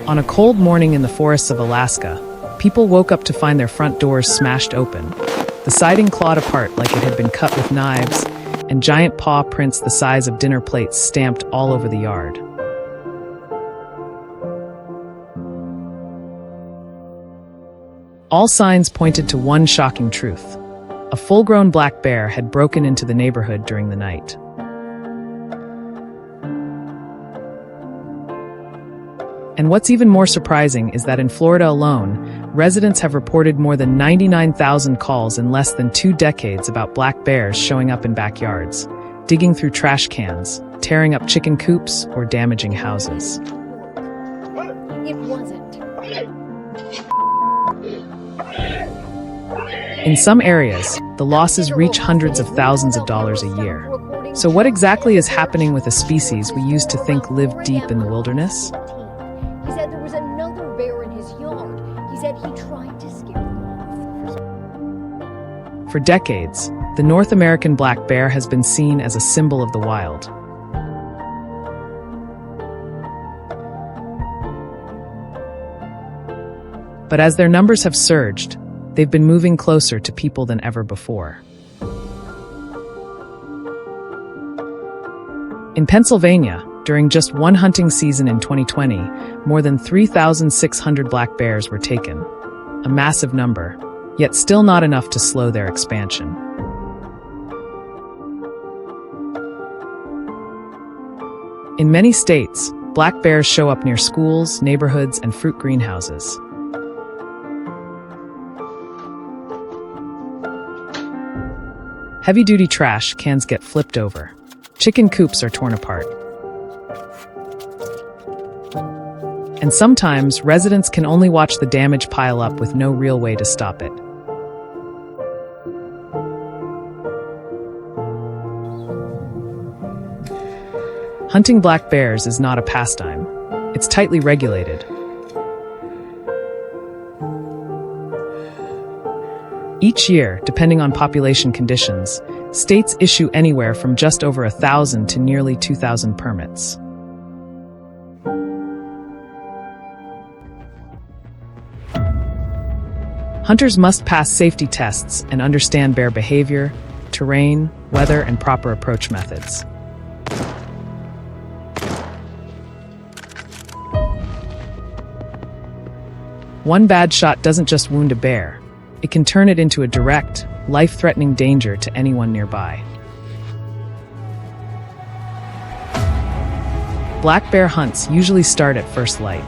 On a cold morning in the forests of Alaska, people woke up to find their front doors smashed open. The siding clawed apart like it had been cut with knives, and giant paw prints the size of dinner plates stamped all over the yard. All signs pointed to one shocking truth. A full-grown black bear had broken into the neighborhood during the night. And what's even more surprising is that in Florida alone, residents have reported more than 99,000 calls in less than 2 decades about black bears showing up in backyards, digging through trash cans, tearing up chicken coops, or damaging houses. It wasn't. In some areas, the losses reach hundreds of thousands of dollars a year. So what exactly is happening with a species we used to think lived deep in the wilderness? He said there was another bear in his yard. He said he tried to scare them off. For decades, the North American black bear has been seen as a symbol of the wild. But as their numbers have surged, they've been moving closer to people than ever before. In Pennsylvania, during just one hunting season in 2020, more than 3,600 black bears were taken. A massive number, yet still not enough to slow their expansion. In many states, black bears show up near schools, neighborhoods, and fruit greenhouses. Heavy-duty trash cans get flipped over. Chicken coops are torn apart. And sometimes, residents can only watch the damage pile up with no real way to stop it. Hunting black bears is not a pastime. It's tightly regulated. Each year, depending on population conditions, states issue anywhere from just over 1,000 to nearly 2,000 permits. Hunters must pass safety tests and understand bear behavior, terrain, weather, and proper approach methods. One bad shot doesn't just wound a bear. It can turn it into a direct, life-threatening danger to anyone nearby. Black bear hunts usually start at first light.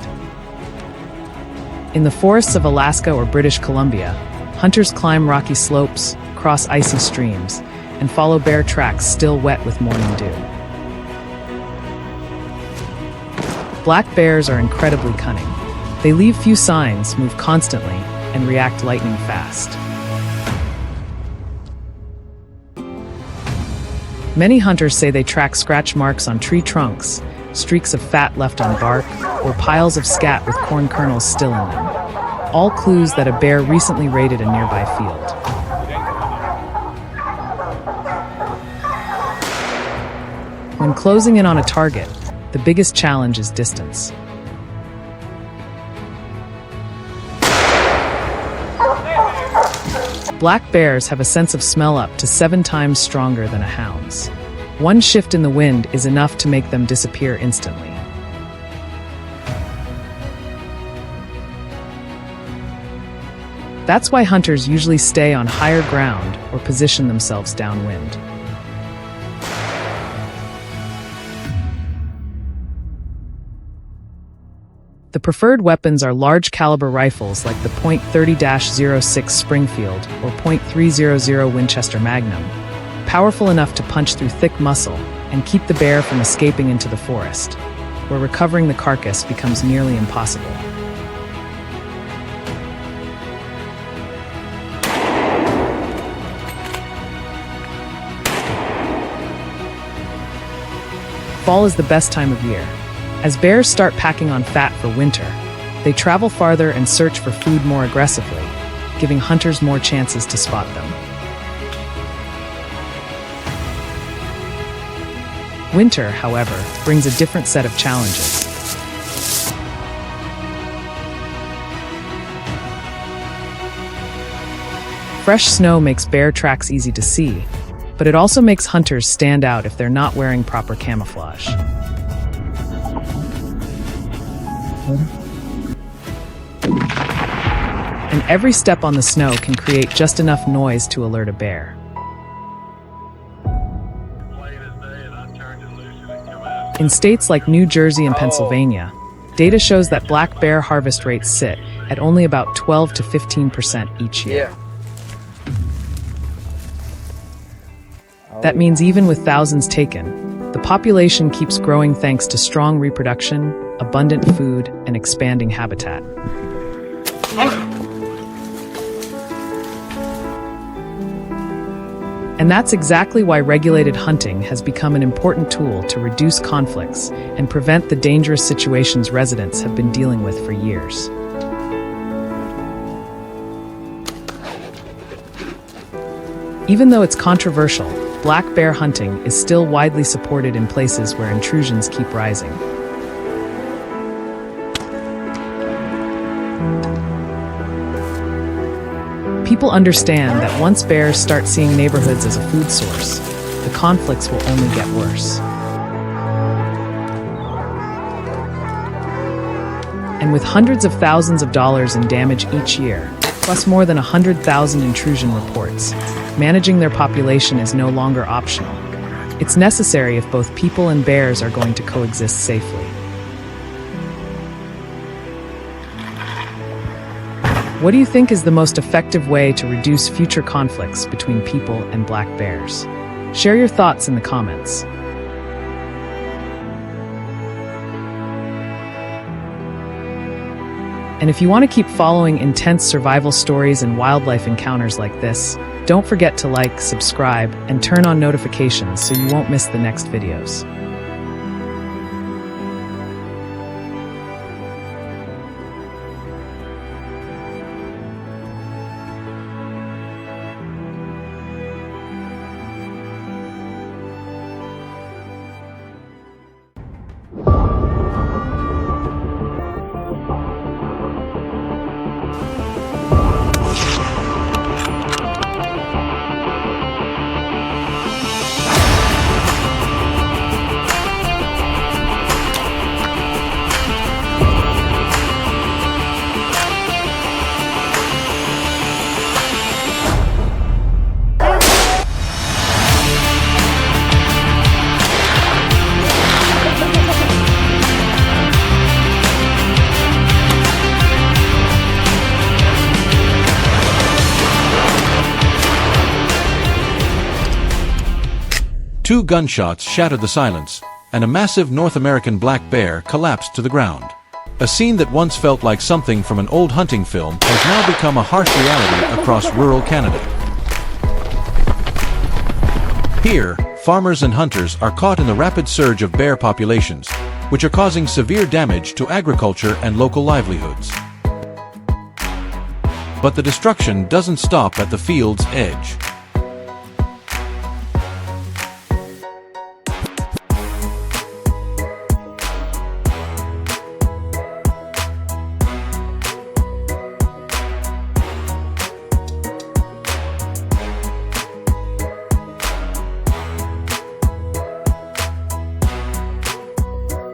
In the forests of Alaska or British Columbia, hunters climb rocky slopes, cross icy streams, and follow bear tracks still wet with morning dew. Black bears are incredibly cunning. They leave few signs, move constantly, and react lightning fast. Many hunters say they track scratch marks on tree trunks, streaks of fat left on bark, or piles of scat with corn kernels still in them. All clues that a bear recently raided a nearby field. When closing in on a target, the biggest challenge is distance. Black bears have a sense of smell up to 7 times stronger than a hound's. One shift in the wind is enough to make them disappear instantly. That's why hunters usually stay on higher ground or position themselves downwind. The preferred weapons are large-caliber rifles like the .30-06 Springfield or .300 Winchester Magnum, powerful enough to punch through thick muscle and keep the bear from escaping into the forest, where recovering the carcass becomes nearly impossible. Fall is the best time of year. As bears start packing on fat for winter, they travel farther and search for food more aggressively, giving hunters more chances to spot them. Winter, however, brings a different set of challenges. Fresh snow makes bear tracks easy to see, but it also makes hunters stand out if they're not wearing proper camouflage. And every step on the snow can create just enough noise to alert a bear. In states like New Jersey and Pennsylvania, data shows that black bear harvest rates sit at only about 12 to 15% each year. That means even with thousands taken, the population keeps growing thanks to strong reproduction, abundant food, and expanding habitat. And that's exactly why regulated hunting has become an important tool to reduce conflicts and prevent the dangerous situations residents have been dealing with for years. Even though it's controversial, black bear hunting is still widely supported in places where intrusions keep rising. People understand that once bears start seeing neighborhoods as a food source, the conflicts will only get worse. And with hundreds of thousands of dollars in damage each year, plus more than 100,000 intrusion reports, managing their population is no longer optional. It's necessary if both people and bears are going to coexist safely. What do you think is the most effective way to reduce future conflicts between people and black bears? Share your thoughts in the comments. And if you want to keep following intense survival stories and wildlife encounters like this, don't forget to like, subscribe, and turn on notifications so you won't miss the next videos. Two gunshots shattered the silence, and a massive North American black bear collapsed to the ground. A scene that once felt like something from an old hunting film has now become a harsh reality across rural Canada. Here, farmers and hunters are caught in the rapid surge of bear populations, which are causing severe damage to agriculture and local livelihoods. But the destruction doesn't stop at the field's edge.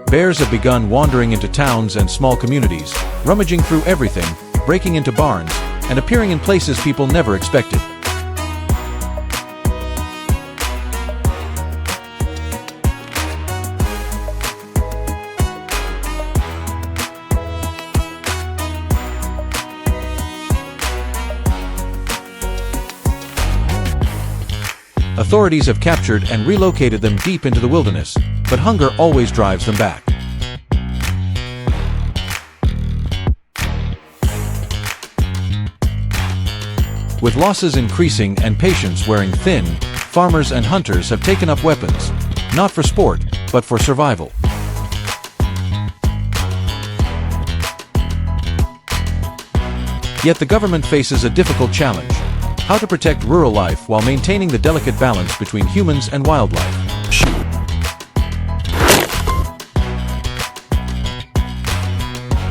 Bears have begun wandering into towns and small communities, rummaging through everything, breaking into barns, and appearing in places people never expected. Authorities have captured and relocated them deep into the wilderness, but hunger always drives them back. With losses increasing and patience wearing thin, farmers and hunters have taken up weapons, not for sport, but for survival. Yet the government faces a difficult challenge: how to protect rural life while maintaining the delicate balance between humans and wildlife.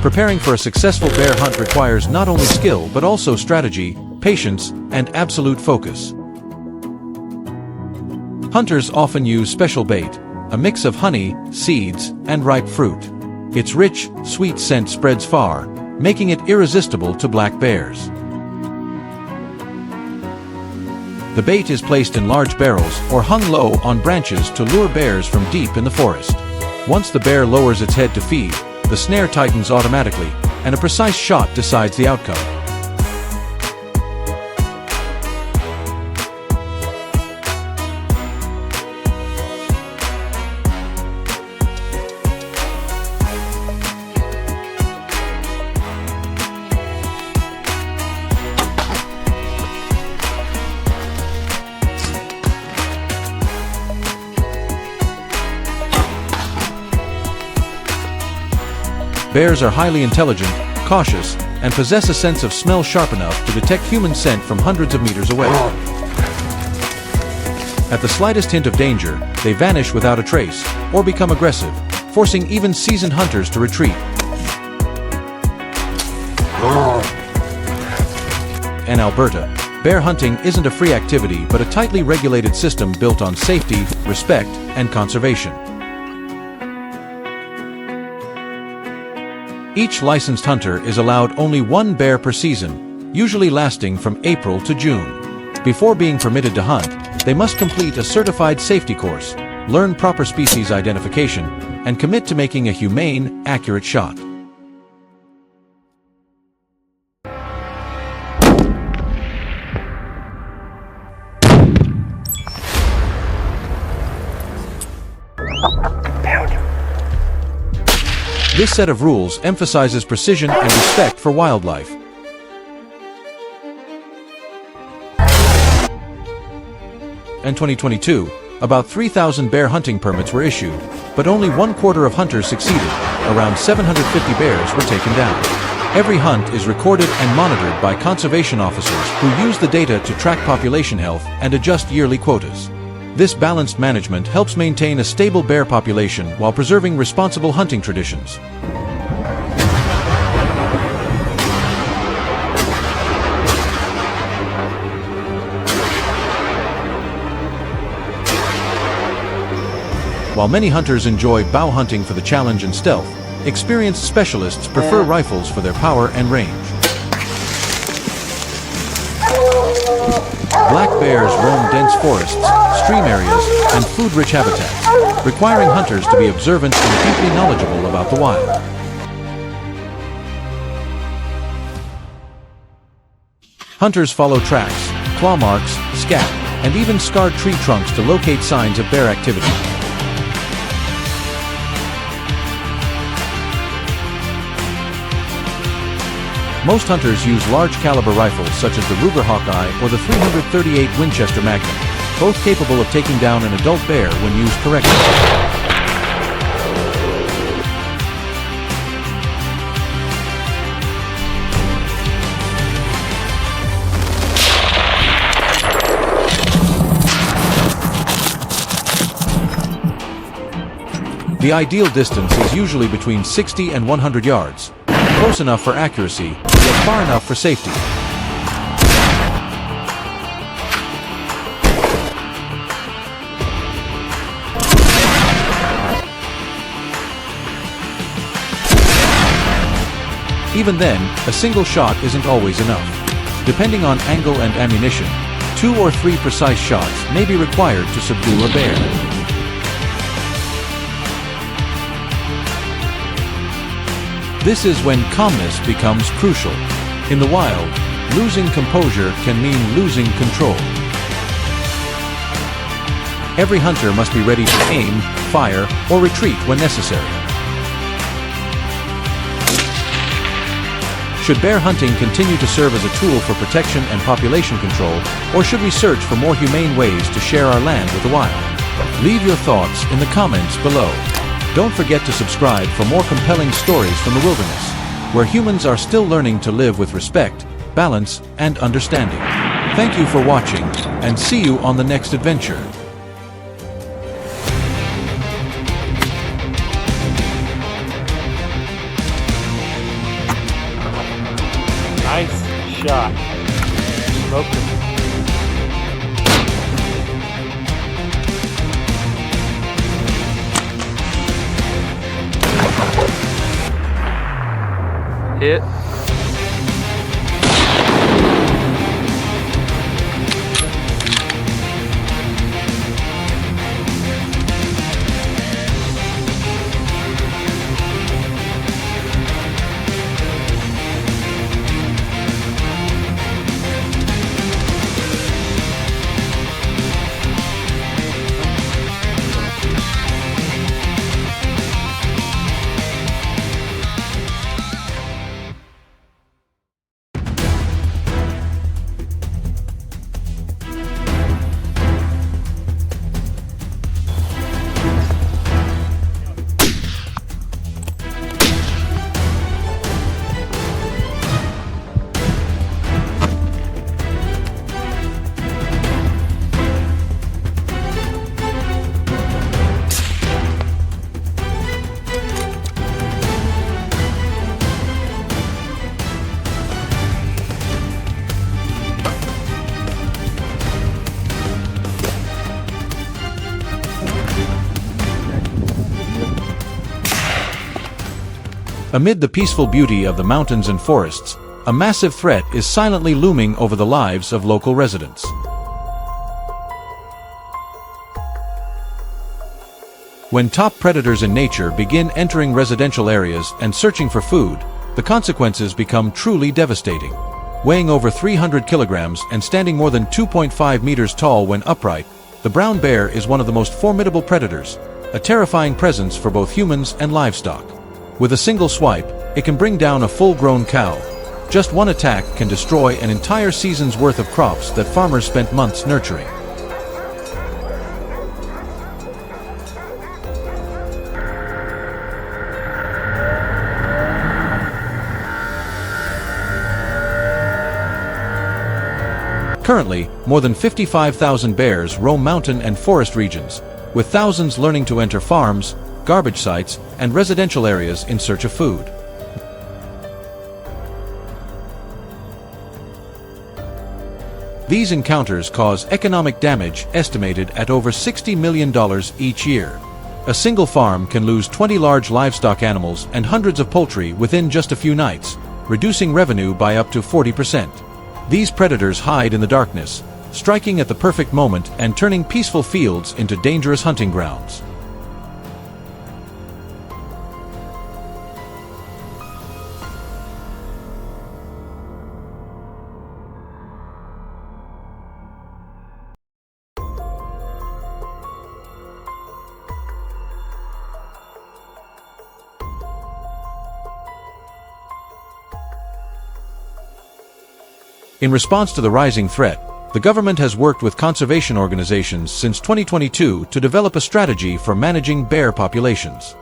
Preparing for a successful bear hunt requires not only skill but also strategy, patience, and absolute focus. Hunters often use special bait, a mix of honey, seeds, and ripe fruit. Its rich, sweet scent spreads far, making it irresistible to black bears. The bait is placed in large barrels or hung low on branches to lure bears from deep in the forest. Once the bear lowers its head to feed, the snare tightens automatically, and a precise shot decides the outcome. Bears are highly intelligent, cautious, and possess a sense of smell sharp enough to detect human scent from hundreds of meters away. At the slightest hint of danger, they vanish without a trace, or become aggressive, forcing even seasoned hunters to retreat. In Alberta, bear hunting isn't a free activity but a tightly regulated system built on safety, respect, and conservation. Each licensed hunter is allowed only one bear per season, usually lasting from April to June. Before being permitted to hunt, they must complete a certified safety course, learn proper species identification, and commit to making a humane, accurate shot. This set of rules emphasizes precision and respect for wildlife. In 2022, about 3,000 bear hunting permits were issued, but only 1/4 of hunters succeeded. Around 750 bears were taken down. Every hunt is recorded and monitored by conservation officers who use the data to track population health and adjust yearly quotas. This balanced management helps maintain a stable bear population while preserving responsible hunting traditions. While many hunters enjoy bow hunting for the challenge and stealth, experienced specialists prefer rifles for their power and range. Black bears roam dense forests, stream areas, and food-rich habitats, requiring hunters to be observant and deeply knowledgeable about the wild. Hunters follow tracks, claw marks, scat, and even scarred tree trunks to locate signs of bear activity. Most hunters use large-caliber rifles such as the Ruger Hawkeye or the .338 Winchester Magnum, both capable of taking down an adult bear when used correctly. The ideal distance is usually between 60 and 100 yards, close enough for accuracy, yet far enough for safety. Even then, a single shot isn't always enough. Depending on angle and ammunition, 2 or 3 precise shots may be required to subdue a bear. This is when calmness becomes crucial. In the wild, losing composure can mean losing control. Every hunter must be ready to aim, fire, or retreat when necessary. Should bear hunting continue to serve as a tool for protection and population control, or should we search for more humane ways to share our land with the wild? Leave your thoughts in the comments below. Don't forget to subscribe for more compelling stories from the wilderness, where humans are still learning to live with respect, balance, and understanding. Thank you for watching, and see you on the next adventure. Nice shot. broke them. Hit. Amid the peaceful beauty of the mountains and forests, a massive threat is silently looming over the lives of local residents. When top predators in nature begin entering residential areas and searching for food, the consequences become truly devastating. Weighing over 300 kilograms and standing more than 2.5 meters tall when upright, the brown bear is one of the most formidable predators, a terrifying presence for both humans and livestock. With a single swipe, it can bring down a full-grown cow. Just one attack can destroy an entire season's worth of crops that farmers spent months nurturing. Currently, more than 55,000 bears roam mountain and forest regions, with thousands learning to enter farms, garbage sites, and residential areas in search of food. These encounters cause economic damage estimated at over $60 million each year. A single farm can lose 20 large livestock animals and hundreds of poultry within just a few nights, reducing revenue by up to 40%. These predators hide in the darkness, striking at the perfect moment and turning peaceful fields into dangerous hunting grounds. In response to the rising threat, the government has worked with conservation organizations since 2022 to develop a strategy for managing bear populations.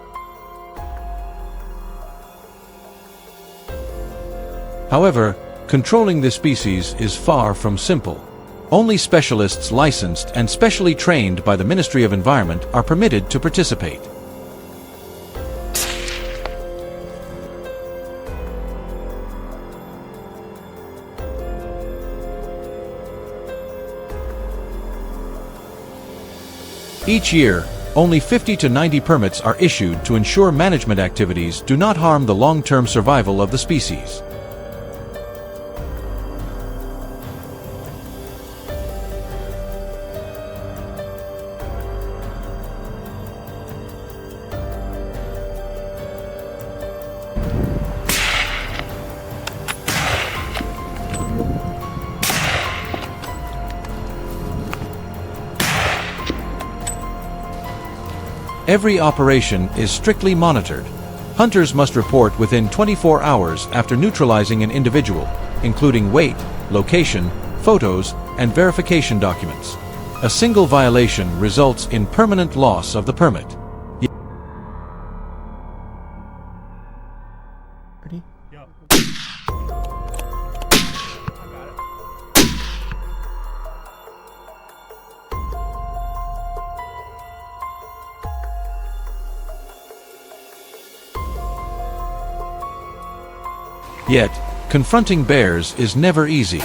However, controlling this species is far from simple. Only specialists licensed and specially trained by the Ministry of Environment are permitted to participate. Each year, only 50 to 90 permits are issued to ensure management activities do not harm the long-term survival of the species. Every operation is strictly monitored. Hunters must report within 24 hours after neutralizing an individual, including weight, location, photos, and verification documents. A single violation results in permanent loss of the permit. Ready? Yep. Yet, confronting bears is never easy.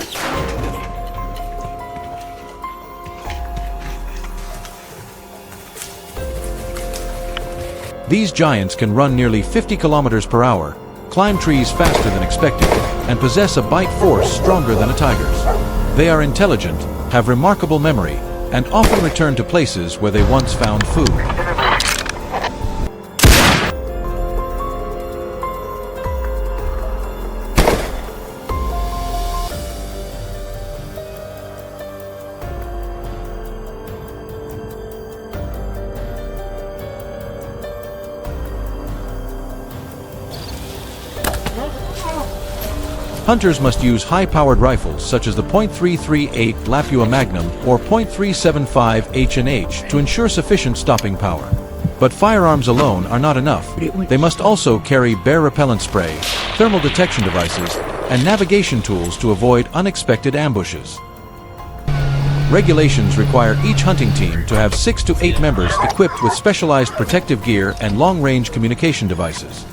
These giants can run nearly 50 kilometers per hour, climb trees faster than expected, and possess a bite force stronger than a tiger's. They are intelligent, have remarkable memory, and often return to places where they once found food. Hunters must use high-powered rifles such as the .338 Lapua Magnum or .375 H&H to ensure sufficient stopping power. But firearms alone are not enough. They must also carry bear repellent spray, thermal detection devices, and navigation tools to avoid unexpected ambushes. Regulations require each hunting team to have 6 to 8 members equipped with specialized protective gear and long-range communication devices.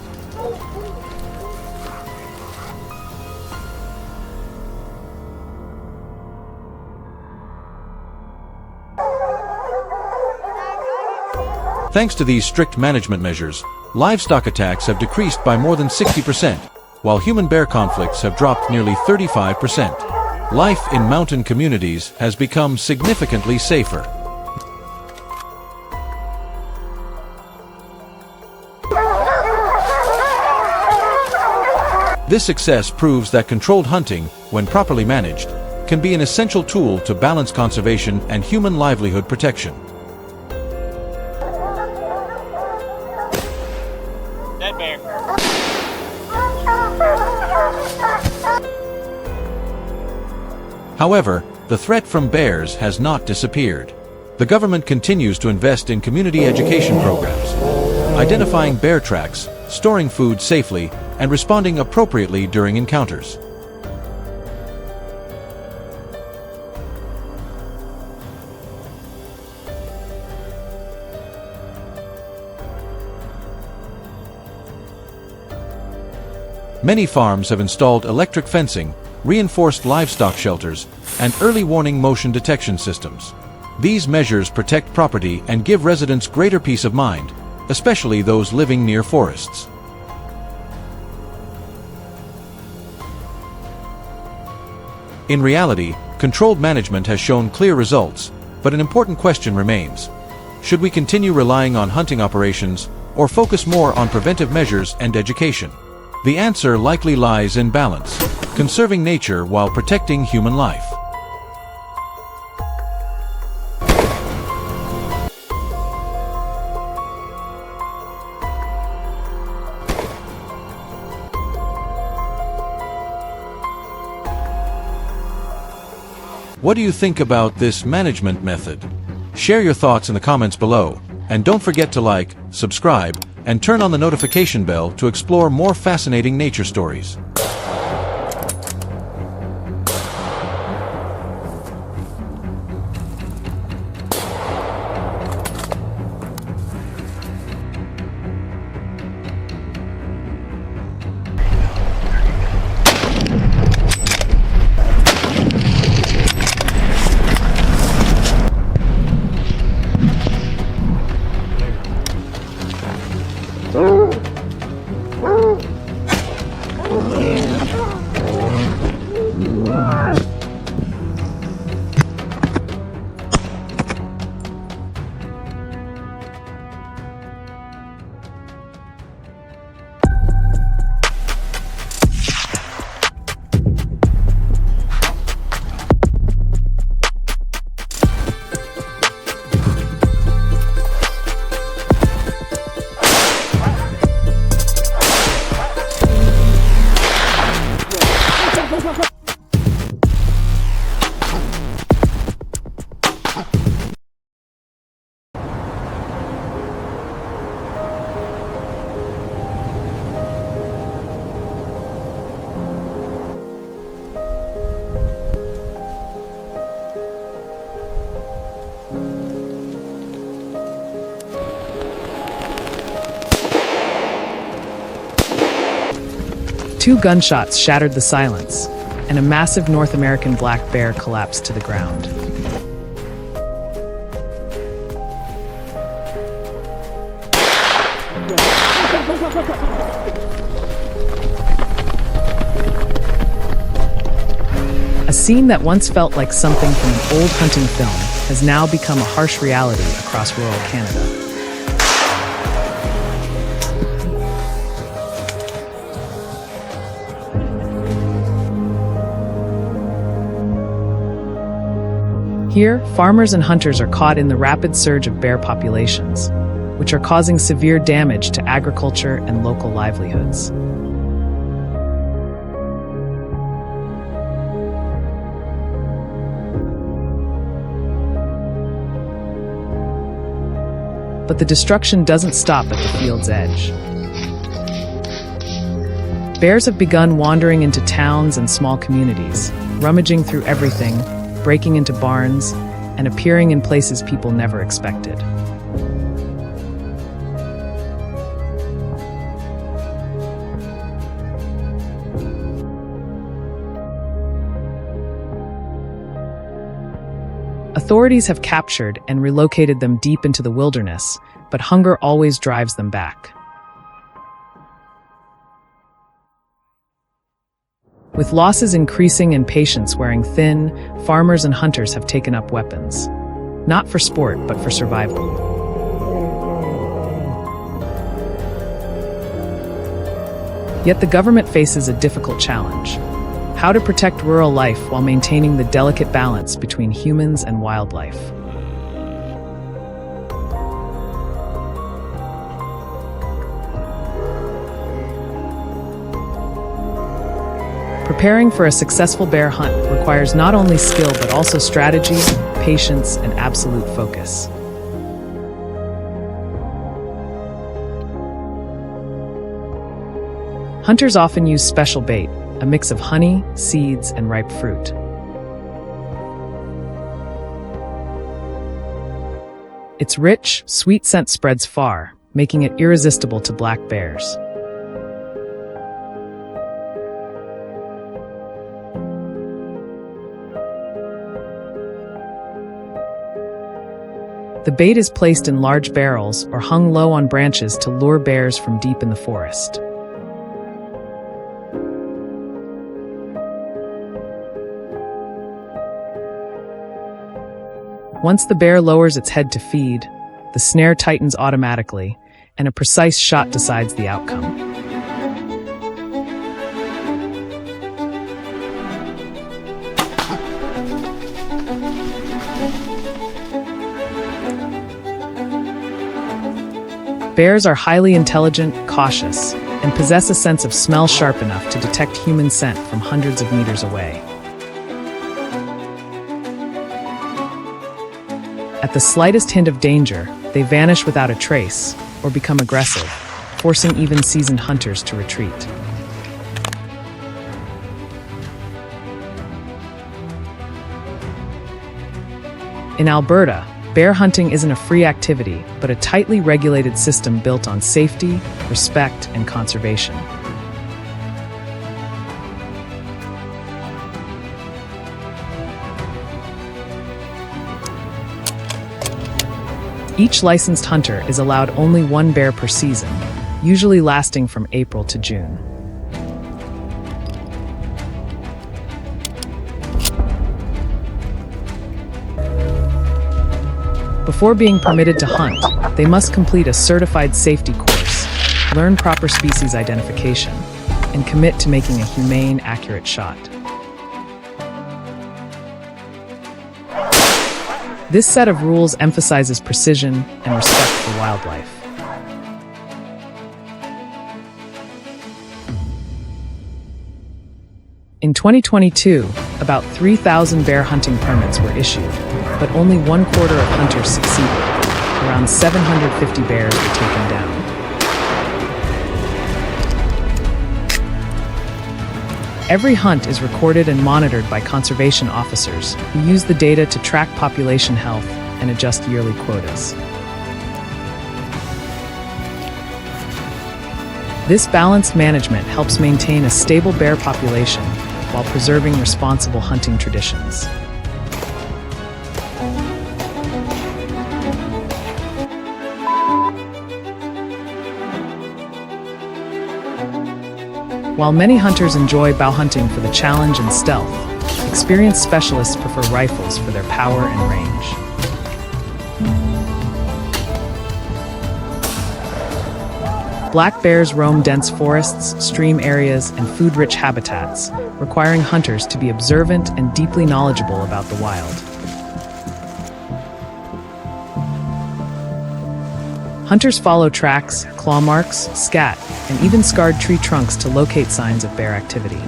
Thanks to these strict management measures, livestock attacks have decreased by more than 60%, while human-bear conflicts have dropped nearly 35%. Life in mountain communities has become significantly safer. This success proves that controlled hunting, when properly managed, can be an essential tool to balance conservation and human livelihood protection. Dead bear. However, the threat from bears has not disappeared. The government continues to invest in community education programs, identifying bear tracks, storing food safely, and responding appropriately during encounters. Many farms have installed electric fencing, reinforced livestock shelters, and early warning motion detection systems. These measures protect property and give residents greater peace of mind, especially those living near forests. In reality, controlled management has shown clear results, but an important question remains. Should we continue relying on hunting operations, or focus more on preventive measures and education? The answer likely lies in balance, conserving nature while protecting human life. What do you think about this management method? Share your thoughts in the comments below, and don't forget to like, subscribe, and turn on the notification bell to explore more fascinating nature stories. Two gunshots shattered the silence, and a massive North American black bear collapsed to the ground. A scene that once felt like something from an old hunting film has now become a harsh reality across rural Canada. Here, farmers and hunters are caught in the rapid surge of bear populations, which are causing severe damage to agriculture and local livelihoods. But the destruction doesn't stop at the field's edge. Bears have begun wandering into towns and small communities, rummaging through everything, breaking into barns, and appearing in places people never expected. Authorities have captured and relocated them deep into the wilderness, but hunger always drives them back. With losses increasing and patience wearing thin, farmers and hunters have taken up weapons. Not for sport, but for survival. Yet the government faces a difficult challenge: how to protect rural life while maintaining the delicate balance between humans and wildlife. Preparing for a successful bear hunt requires not only skill but also strategy, patience, and absolute focus. Hunters often use special bait, a mix of honey, seeds, and ripe fruit. Its rich, sweet scent spreads far, making it irresistible to black bears. The bait is placed in large barrels or hung low on branches to lure bears from deep in the forest. Once the bear lowers its head to feed, the snare tightens automatically, and a precise shot decides the outcome. Bears are highly intelligent, cautious, and possess a sense of smell sharp enough to detect human scent from hundreds of meters away. At the slightest hint of danger, they vanish without a trace or become aggressive, forcing even seasoned hunters to retreat. In Alberta, bear hunting isn't a free activity, but a tightly regulated system built on safety, respect, and conservation. Each licensed hunter is allowed only one bear per season, usually lasting from April to June. Before being permitted to hunt, they must complete a certified safety course, learn proper species identification, and commit to making a humane, accurate shot. This set of rules emphasizes precision and respect for wildlife. In 2022, about 3,000 bear hunting permits were issued, but only 1/4 of hunters succeeded. Around 750 bears were taken down. Every hunt is recorded and monitored by conservation officers who use the data to track population health and adjust yearly quotas. This balanced management helps maintain a stable bear population while preserving responsible hunting traditions. While many hunters enjoy bow hunting for the challenge and stealth, experienced specialists prefer rifles for their power and range. Black bears roam dense forests, stream areas, and food-rich habitats, requiring hunters to be observant and deeply knowledgeable about the wild. Hunters follow tracks, claw marks, scat, and even scarred tree trunks to locate signs of bear activity.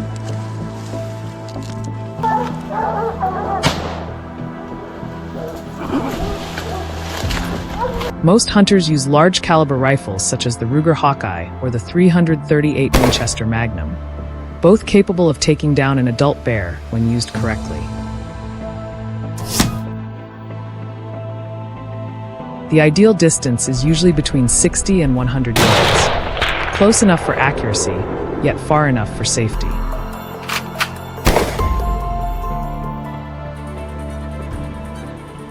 Most hunters use large caliber rifles such as the Ruger Hawkeye or the .338 Winchester Magnum, both capable of taking down an adult bear when used correctly. The ideal distance is usually between 60 and 100 yards, close enough for accuracy, yet far enough for safety.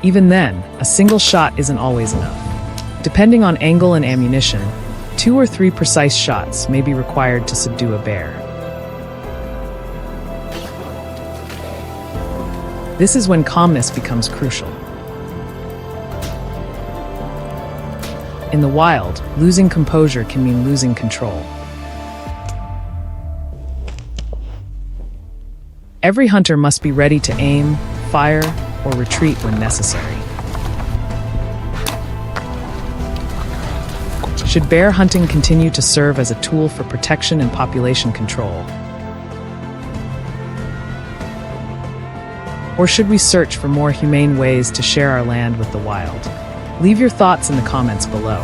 Even then, a single shot isn't always enough. Depending on angle and ammunition, 2 or 3 precise shots may be required to subdue a bear. This is when calmness becomes crucial. In the wild, losing composure can mean losing control. Every hunter must be ready to aim, fire, or retreat when necessary. Should bear hunting continue to serve as a tool for protection and population control? Or should we search for more humane ways to share our land with the wild? Leave your thoughts in the comments below.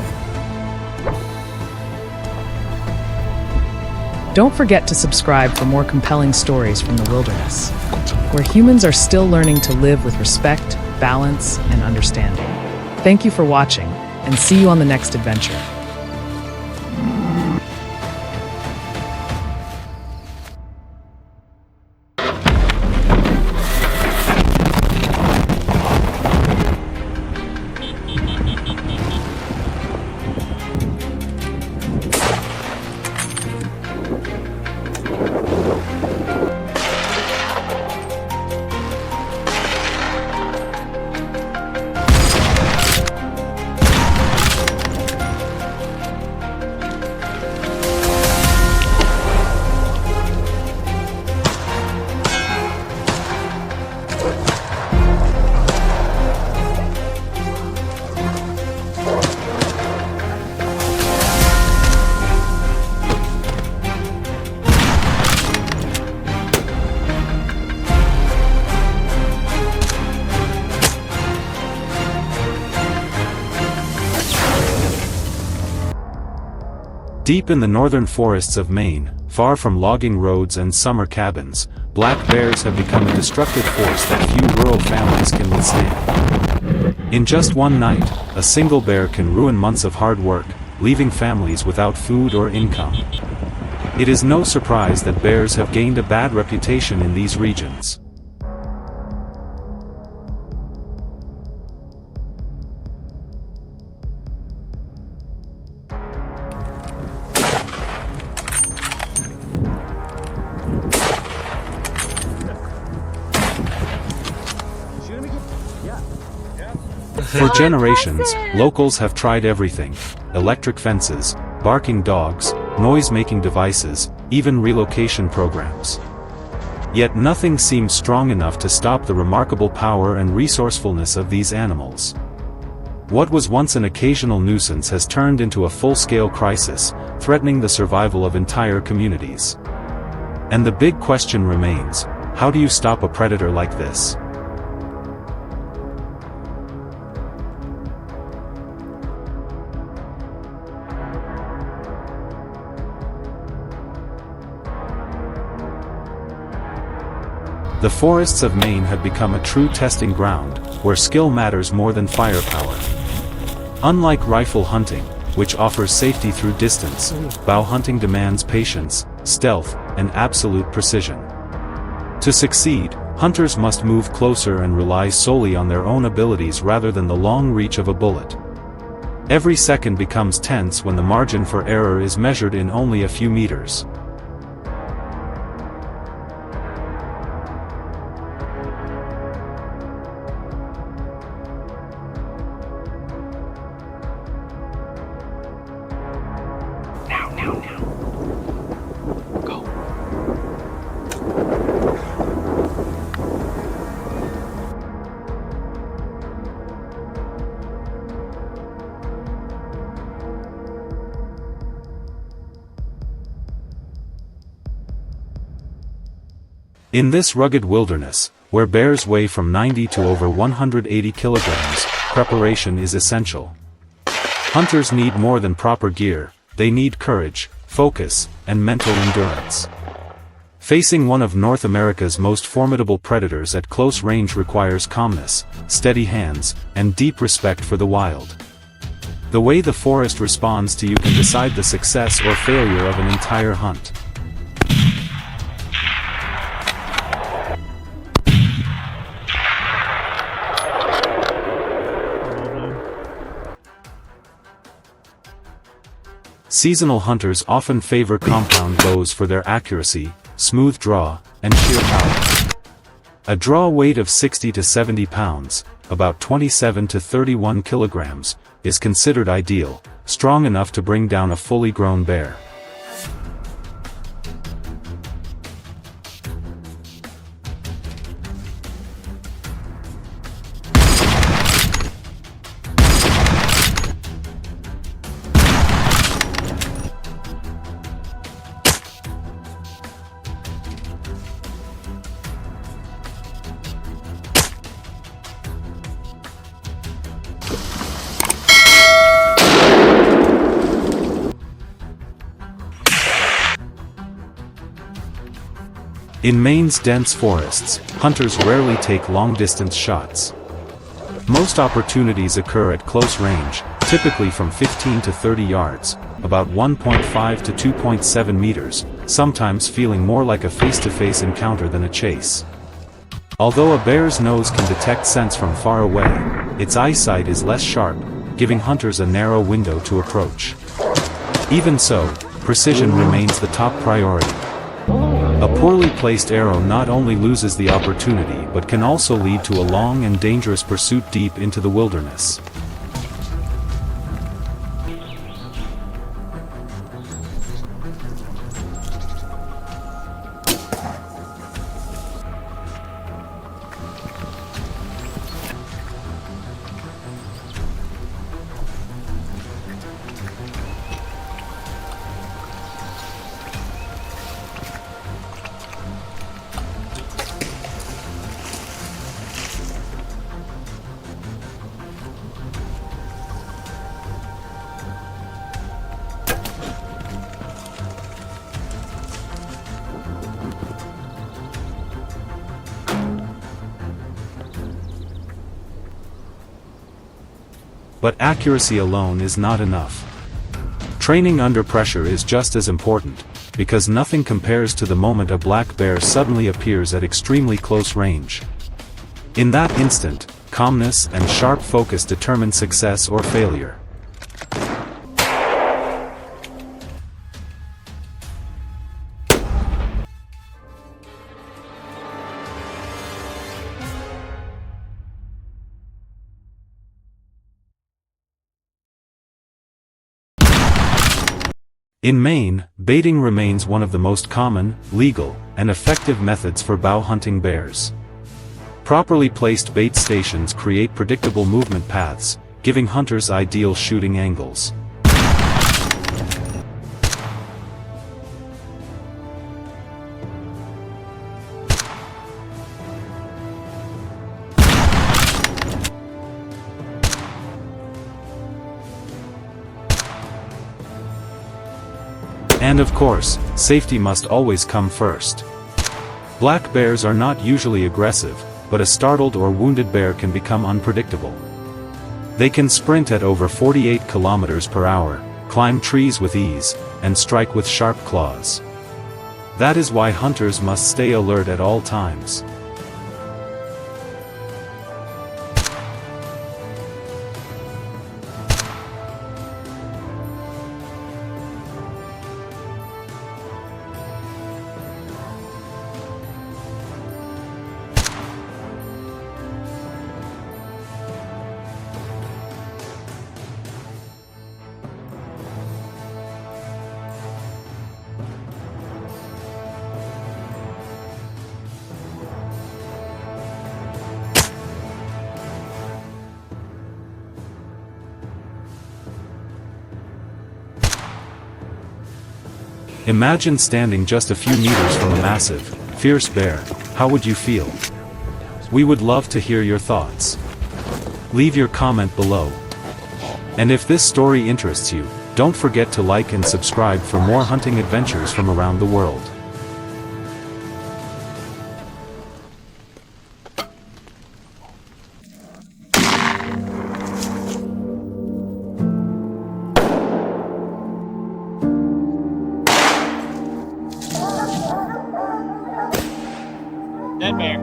Don't forget to subscribe for more compelling stories from the wilderness, where humans are still learning to live with respect, balance, and understanding. Thank you for watching, and see you on the next adventure. Deep in the northern forests of Maine, far from logging roads and summer cabins, black bears have become a destructive force that few rural families can withstand. In just one night, a single bear can ruin months of hard work, leaving families without food or income. It is no surprise that bears have gained a bad reputation in these regions. For generations, locals have tried everything: electric fences, barking dogs, noise-making devices, even relocation programs. Yet nothing seems strong enough to stop the remarkable power and resourcefulness of these animals. What was once an occasional nuisance has turned into a full-scale crisis, threatening the survival of entire communities. And the big question remains: how do you stop a predator like this? The forests of Maine have become a true testing ground, where skill matters more than firepower. Unlike rifle hunting, which offers safety through distance, bow hunting demands patience, stealth, and absolute precision. To succeed, hunters must move closer and rely solely on their own abilities rather than the long reach of a bullet. Every second becomes tense when the margin for error is measured in only a few meters. Go. In this rugged wilderness, where bears weigh from 90 to over 180 kilograms, preparation is essential. Hunters need more than proper gear, they need courage, focus, and mental endurance. Facing one of North America's most formidable predators at close range requires calmness, steady hands, and deep respect for the wild. The way the forest responds to you can decide the success or failure of an entire hunt. Seasonal hunters often favor compound bows for their accuracy, smooth draw, and sheer power. A draw weight of 60 to 70 pounds, about 27 to 31 kilograms, is considered ideal, strong enough to bring down a fully grown bear. In Maine's dense forests, hunters rarely take long-distance shots. Most opportunities occur at close range, typically from 15 to 30 yards, about 1.5 to 2.7 meters, sometimes feeling more like a face-to-face encounter than a chase. Although a bear's nose can detect scents from far away, its eyesight is less sharp, giving hunters a narrow window to approach. Even so, precision remains the top priority. A poorly placed arrow not only loses the opportunity but can also lead to a long and dangerous pursuit deep into the wilderness. But accuracy alone is not enough. Training under pressure is just as important, because nothing compares to the moment a black bear suddenly appears at extremely close range. In that instant, calmness and sharp focus determine success or failure. In Maine, baiting remains one of the most common, legal, and effective methods for bow hunting bears. Properly placed bait stations create predictable movement paths, giving hunters ideal shooting angles. And of course, safety must always come first. Black bears are not usually aggressive, but a startled or wounded bear can become unpredictable. They can sprint at over 48 kilometers per hour, climb trees with ease, and strike with sharp claws. That is why hunters must stay alert at all times. Imagine standing just a few meters from a massive, fierce bear. How would you feel? We would love to hear your thoughts. Leave your comment below. And if this story interests you, don't forget to like and subscribe for more hunting adventures from around the world. Dead bear.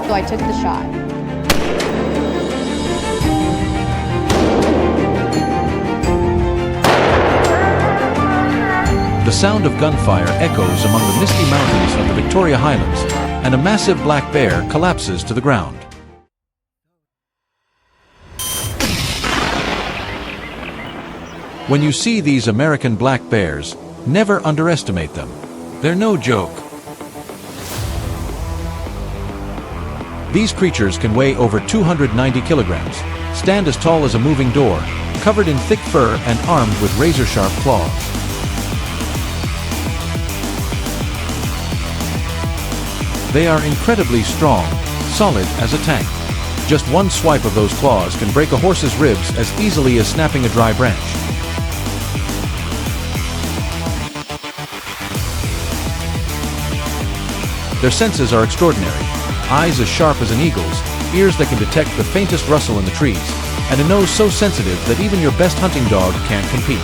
So I took the shot. The sound of gunfire echoes among the misty mountains of the Victoria Highlands, and a massive black bear collapses to the ground. When you see these American black bears, never underestimate them. They're no joke. These creatures can weigh over 290 kilograms, stand as tall as a moving door, covered in thick fur and armed with razor-sharp claws. They are incredibly strong, solid as a tank. Just one swipe of those claws can break a horse's ribs as easily as snapping a dry branch. Their senses are extraordinary. Eyes as sharp as an eagle's, ears that can detect the faintest rustle in the trees, and a nose so sensitive that even your best hunting dog can't compete.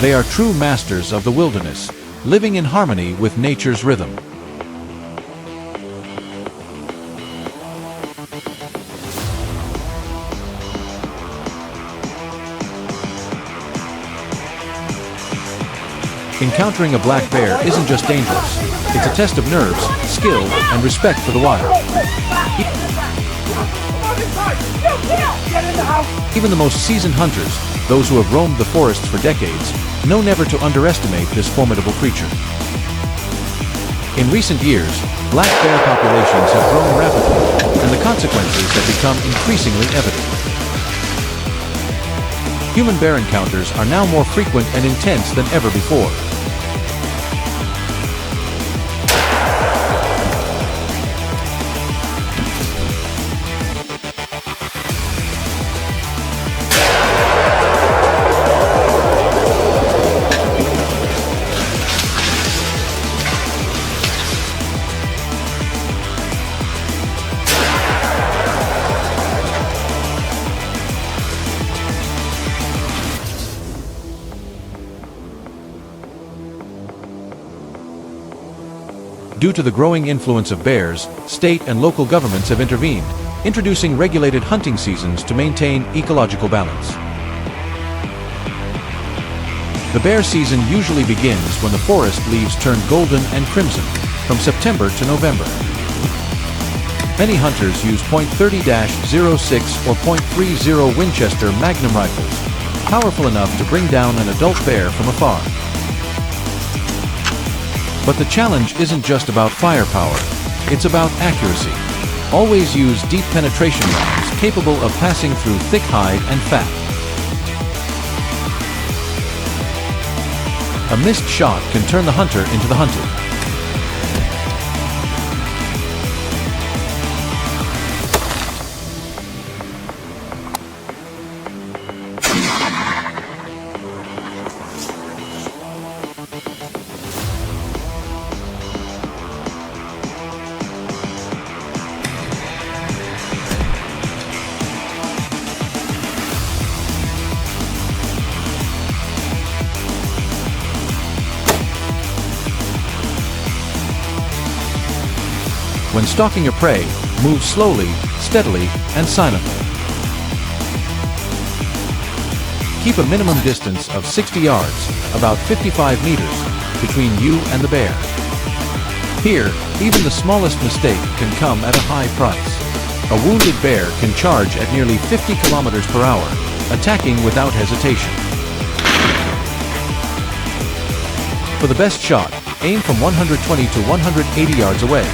They are true masters of the wilderness, living in harmony with nature's rhythm. Encountering a black bear isn't just dangerous, it's a test of nerves, skill, and respect for the wild. Even the most seasoned hunters, those who have roamed the forests for decades, know never to underestimate this formidable creature. In recent years, black bear populations have grown rapidly, and the consequences have become increasingly evident. Human-bear encounters are now more frequent and intense than ever before. Due to the growing influence of bears, state and local governments have intervened, introducing regulated hunting seasons to maintain ecological balance. The bear season usually begins when the forest leaves turn golden and crimson, from September to November. Many hunters use .30-06 or .30 Winchester Magnum rifles, powerful enough to bring down an adult bear from afar. But the challenge isn't just about firepower, it's about accuracy. Always use deep penetration rounds capable of passing through thick hide and fat. A missed shot can turn the hunter into the hunted. When stalking your prey, move slowly, steadily, and silently. Keep a minimum distance of 60 yards, about 55 meters, between you and the bear. Here, even the smallest mistake can come at a high price. A wounded bear can charge at nearly 50 kilometers per hour, attacking without hesitation. For the best shot, aim from 120 to 180 yards away.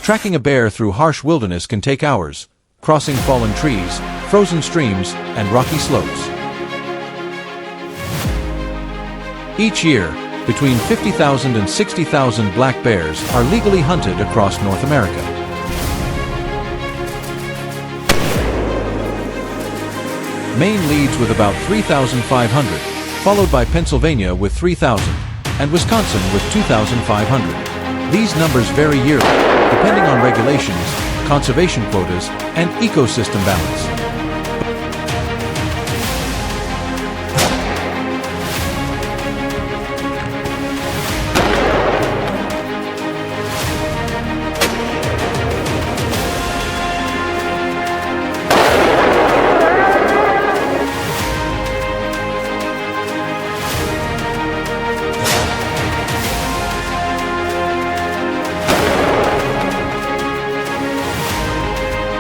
Tracking a bear through harsh wilderness can take hours, crossing fallen trees, frozen streams, and rocky slopes. Each year, between 50,000 and 60,000 black bears are legally hunted across North America. Maine leads with about 3,500, followed by Pennsylvania with 3,000, and Wisconsin with 2,500. These numbers vary yearly, depending on regulations, conservation quotas, and ecosystem balance.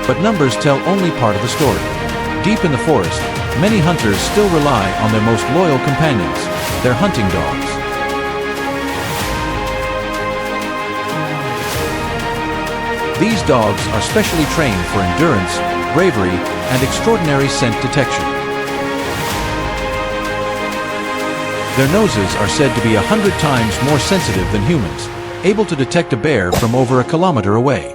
But numbers tell only part of the story. Deep in the forest, many hunters still rely on their most loyal companions, their hunting dogs. These dogs are specially trained for endurance, bravery, and extraordinary scent detection. Their noses are said to be 100 times more sensitive than humans, able to detect a bear from over a kilometer away.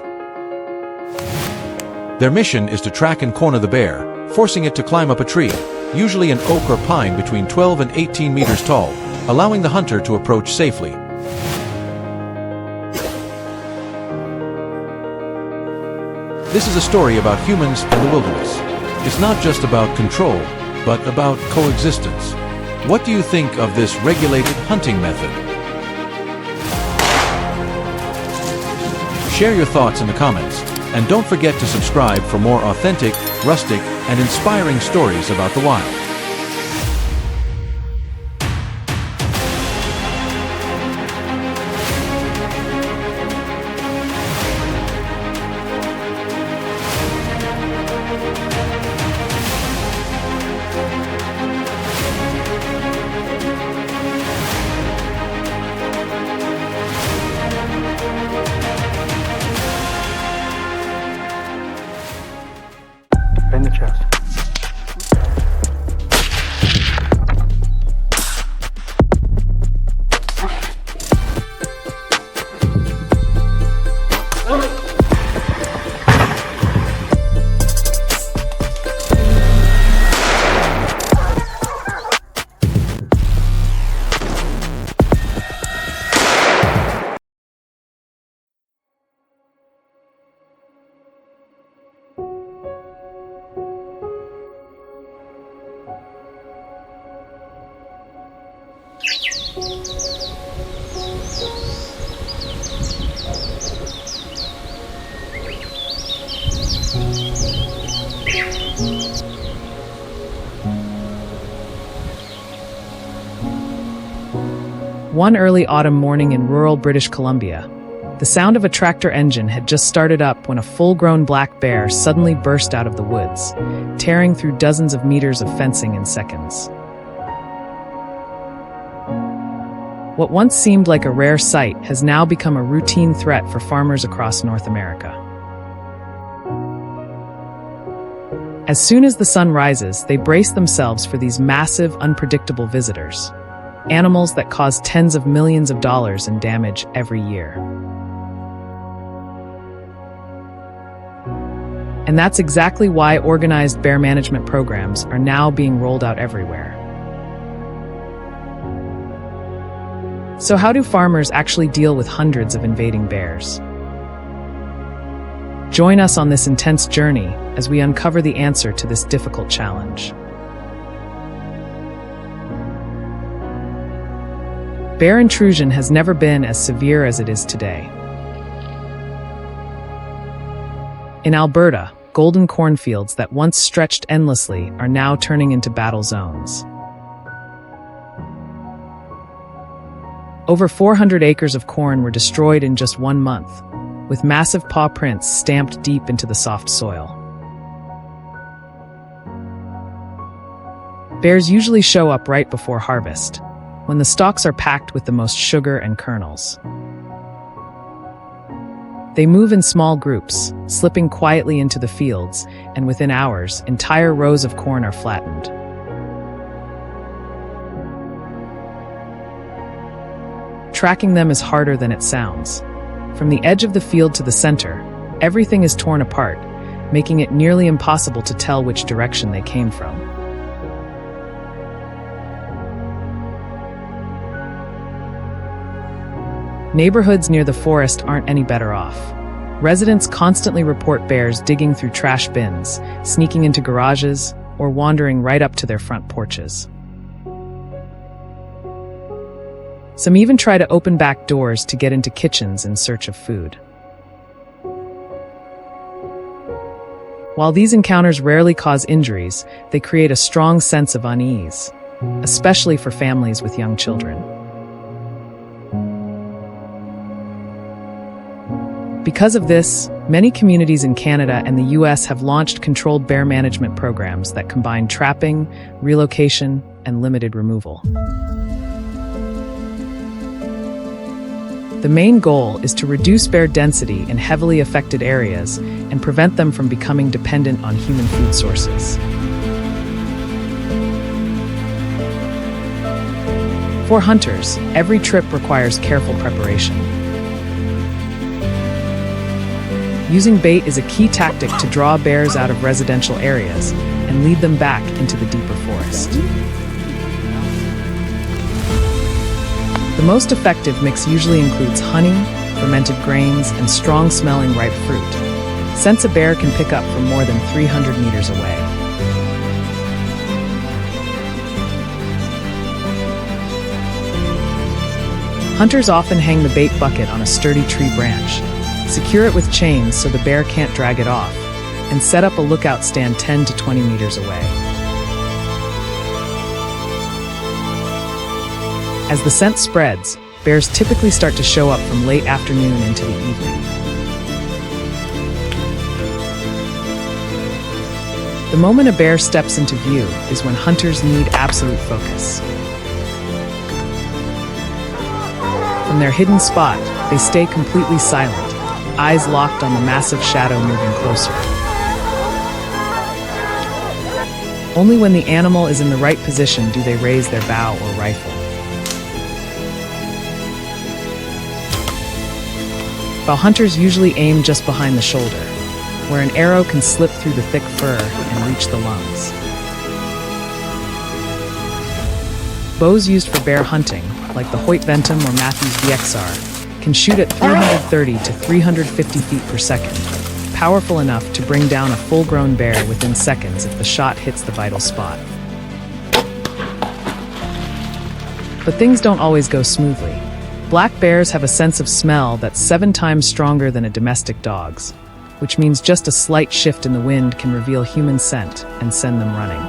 Their mission is to track and corner the bear, forcing it to climb up a tree, usually an oak or pine between 12 and 18 meters tall, allowing the hunter to approach safely. This is a story about humans and the wilderness. It's not just about control, but about coexistence. What do you think of this regulated hunting method? Share your thoughts in the comments. And don't forget to subscribe for more authentic, rustic, and inspiring stories about the wild. In the chest. One early autumn morning in rural British Columbia, the sound of a tractor engine had just started up when a full-grown black bear suddenly burst out of the woods, tearing through dozens of meters of fencing in seconds. What once seemed like a rare sight has now become a routine threat for farmers across North America. As soon as the sun rises, they brace themselves for these massive, unpredictable visitors. Animals that cause tens of millions of dollars in damage every year. And that's exactly why organized bear management programs are now being rolled out everywhere. So how do farmers actually deal with hundreds of invading bears? Join us on this intense journey as we uncover the answer to this difficult challenge. Bear intrusion has never been as severe as it is today. In Alberta, golden cornfields that once stretched endlessly are now turning into battle zones. Over 400 acres of corn were destroyed in just 1 month, with massive paw prints stamped deep into the soft soil. Bears usually show up right before harvest, when the stalks are packed with the most sugar and kernels. They move in small groups, slipping quietly into the fields, and within hours, entire rows of corn are flattened. Tracking them is harder than it sounds. From the edge of the field to the center, everything is torn apart, making it nearly impossible to tell which direction they came from. Neighborhoods near the forest aren't any better off. Residents constantly report bears digging through trash bins, sneaking into garages, or wandering right up to their front porches. Some even try to open back doors to get into kitchens in search of food. While these encounters rarely cause injuries, they create a strong sense of unease, especially for families with young children. Because of this, many communities in Canada and the US have launched controlled bear management programs that combine trapping, relocation, and limited removal. The main goal is to reduce bear density in heavily affected areas and prevent them from becoming dependent on human food sources. For hunters, every trip requires careful preparation. Using bait is a key tactic to draw bears out of residential areas and lead them back into the deeper forest. The most effective mix usually includes honey, fermented grains, and strong-smelling ripe fruit. Scents a bear can pick up from more than 300 meters away. Hunters often hang the bait bucket on a sturdy tree branch, secure it with chains so the bear can't drag it off, and set up a lookout stand 10 to 20 meters away. As the scent spreads, bears typically start to show up from late afternoon into the evening. The moment a bear steps into view is when hunters need absolute focus. From their hidden spot, they stay completely silent, eyes locked on the massive shadow moving closer. Only when the animal is in the right position do they raise their bow or rifle. While hunters usually aim just behind the shoulder, where an arrow can slip through the thick fur and reach the lungs. Bows used for bear hunting, like the Hoyt Ventum or Matthews VXR, can shoot at 330 to 350 feet per second, powerful enough to bring down a full-grown bear within seconds if the shot hits the vital spot. But things don't always go smoothly. Black bears have a sense of smell that's 7 times stronger than a domestic dog's, which means just a slight shift in the wind can reveal human scent and send them running.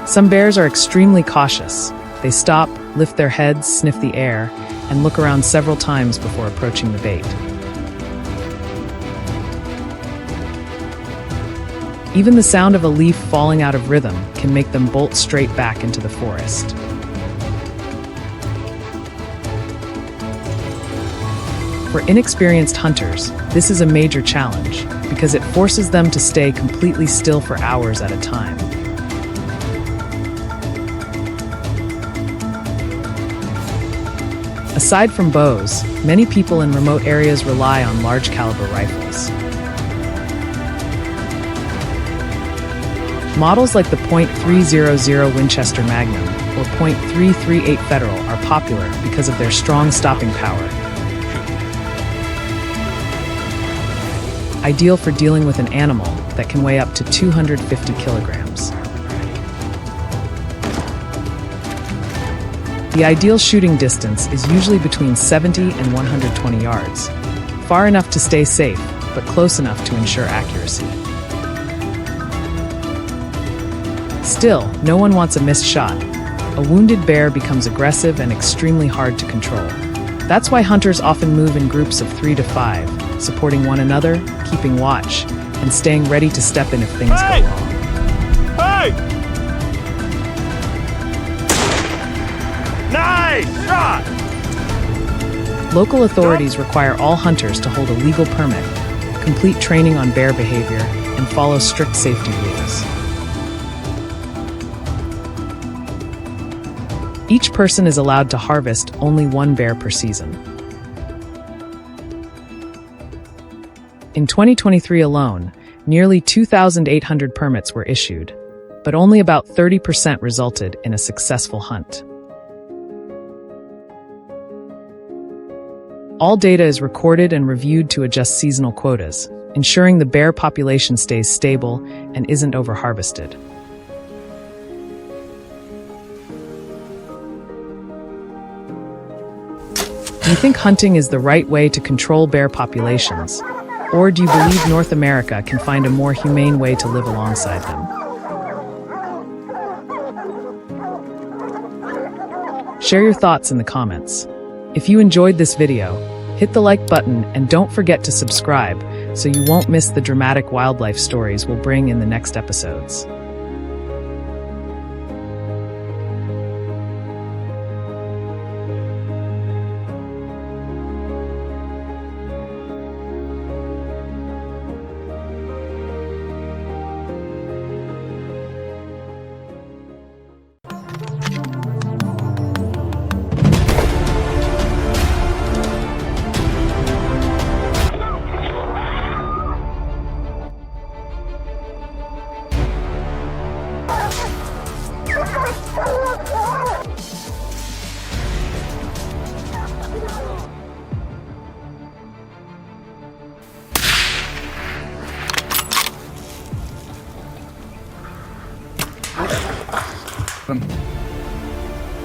Some bears are extremely cautious. They stop, lift their heads, sniff the air, and look around several times before approaching the bait. Even the sound of a leaf falling out of rhythm can make them bolt straight back into the forest. For inexperienced hunters, this is a major challenge because it forces them to stay completely still for hours at a time. Aside from bows, many people in remote areas rely on large caliber rifles. Models like the .300 Winchester Magnum or .338 Federal are popular because of their strong stopping power. Ideal for dealing with an animal that can weigh up to 250 kilograms. The ideal shooting distance is usually between 70 and 120 yards, far enough to stay safe, but close enough to ensure accuracy. Still, no one wants a missed shot. A wounded bear becomes aggressive and extremely hard to control. That's why hunters often move in groups of 3 to 5, supporting one another, keeping watch, and staying ready to step in if things go wrong. Hey! Nice shot! Local authorities require all hunters to hold a legal permit, complete training on bear behavior, and follow strict safety rules. Each person is allowed to harvest only one bear per season. In 2023 alone, nearly 2,800 permits were issued, but only about 30% resulted in a successful hunt. All data is recorded and reviewed to adjust seasonal quotas, ensuring the bear population stays stable and isn't overharvested. Do you think hunting is the right way to control bear populations? Or do you believe North America can find a more humane way to live alongside them? Share your thoughts in the comments. If you enjoyed this video, hit the like button and don't forget to subscribe so you won't miss the dramatic wildlife stories we'll bring in the next episodes.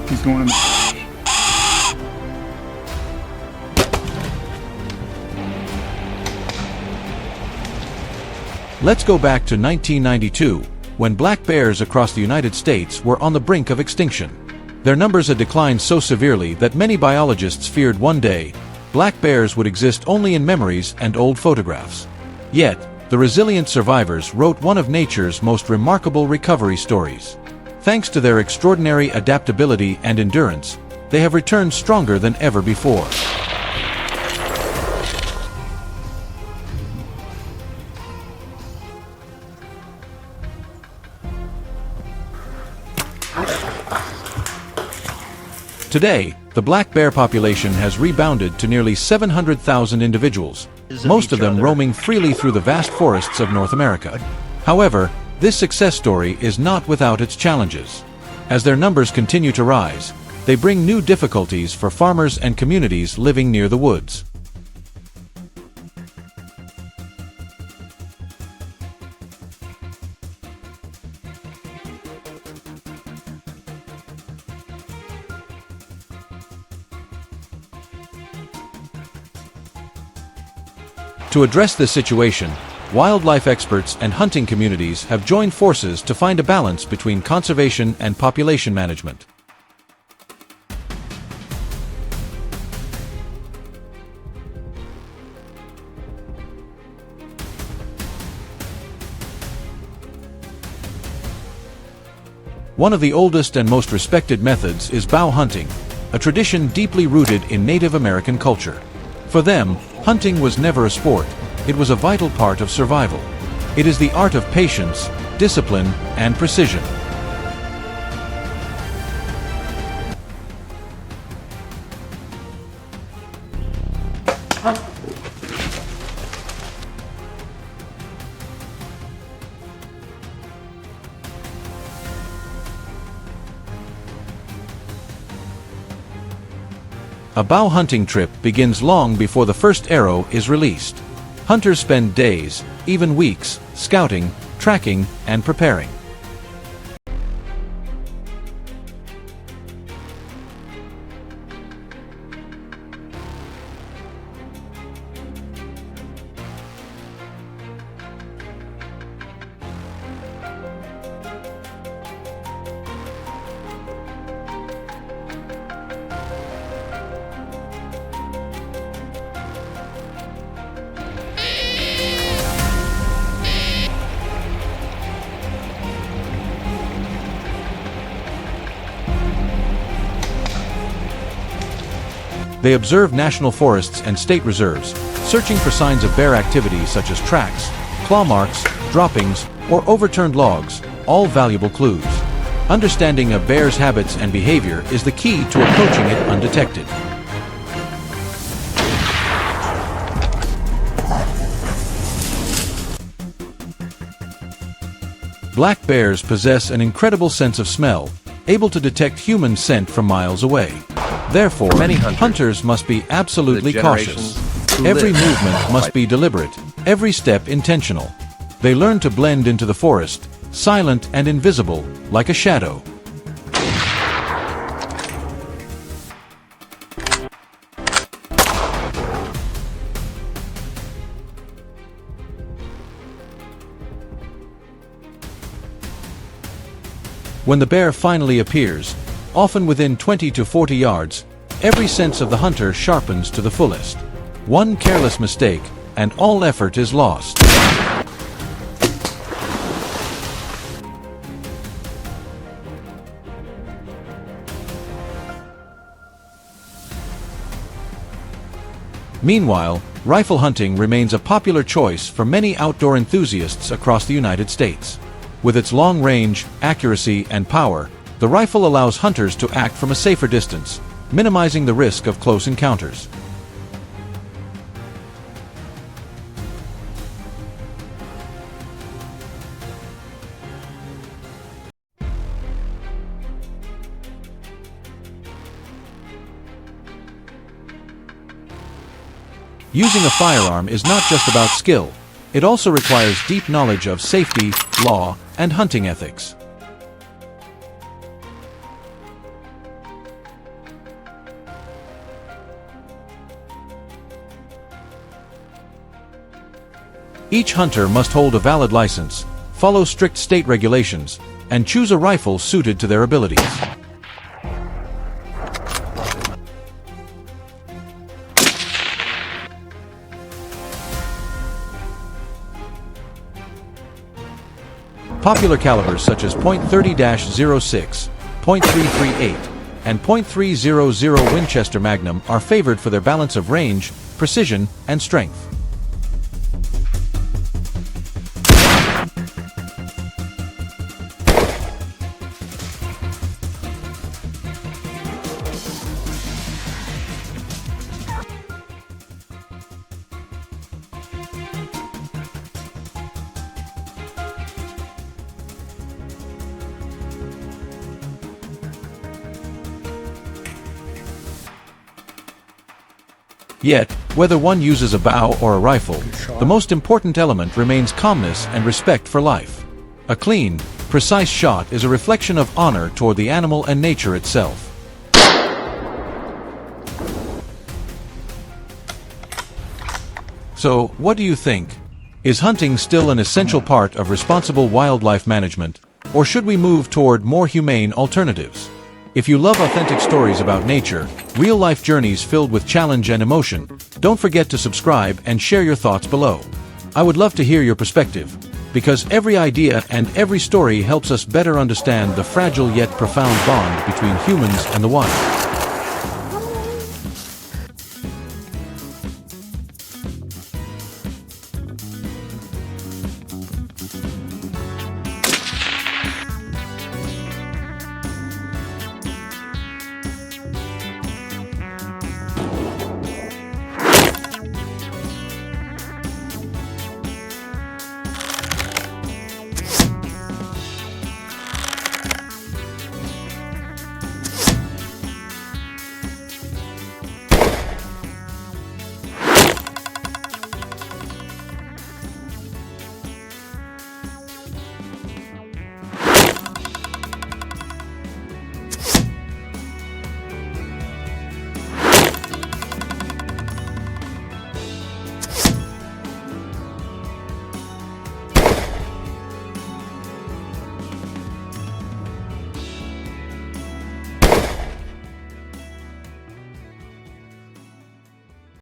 He's going in. Let's go back to 1992, when black bears across the United States were on the brink of extinction. Their numbers had declined so severely that many biologists feared one day black bears would exist only in memories and old photographs. Yet, the resilient survivors wrote one of nature's most remarkable recovery stories. Thanks to their extraordinary adaptability and endurance, they have returned stronger than ever before. Today, the black bear population has rebounded to nearly 700,000 individuals, most of them roaming freely through the vast forests of North America. However, this success story is not without its challenges. As their numbers continue to rise, they bring new difficulties for farmers and communities living near the woods. To address this situation, wildlife experts and hunting communities have joined forces to find a balance between conservation and population management. One of the oldest and most respected methods is bow hunting, a tradition deeply rooted in Native American culture. For them, hunting was never a sport, it was a vital part of survival. It is the art of patience, discipline, and precision. A bow hunting trip begins long before the first arrow is released. Hunters spend days, even weeks, scouting, tracking, and preparing. They observe national forests and state reserves, searching for signs of bear activity such as tracks, claw marks, droppings, or overturned logs, all valuable clues. Understanding a bear's habits and behavior is the key to approaching it undetected. Black bears possess an incredible sense of smell, able to detect human scent from miles away. Therefore, Many hunters must be absolutely cautious. Every movement must be deliberate, every step intentional. They learn to blend into the forest, silent and invisible, like a shadow. When the bear finally appears, often within 20 to 40 yards, every sense of the hunter sharpens to the fullest. One careless mistake, and all effort is lost. Meanwhile, rifle hunting remains a popular choice for many outdoor enthusiasts across the United States. With its long range, accuracy, and power, the rifle allows hunters to act from a safer distance, minimizing the risk of close encounters. Using a firearm is not just about skill, it also requires deep knowledge of safety, law, and hunting ethics. Each hunter must hold a valid license, follow strict state regulations, and choose a rifle suited to their abilities. Popular calibers such as .30-06, .338, and .300 Winchester Magnum are favored for their balance of range, precision, and strength. Yet, whether one uses a bow or a rifle, the most important element remains calmness and respect for life. A clean, precise shot is a reflection of honor toward the animal and nature itself. So, what do you think? Is hunting still an essential part of responsible wildlife management, or should we move toward more humane alternatives? If you love authentic stories about nature, real-life journeys filled with challenge and emotion, don't forget to subscribe and share your thoughts below. I would love to hear your perspective, because every idea and every story helps us better understand the fragile yet profound bond between humans and the wild.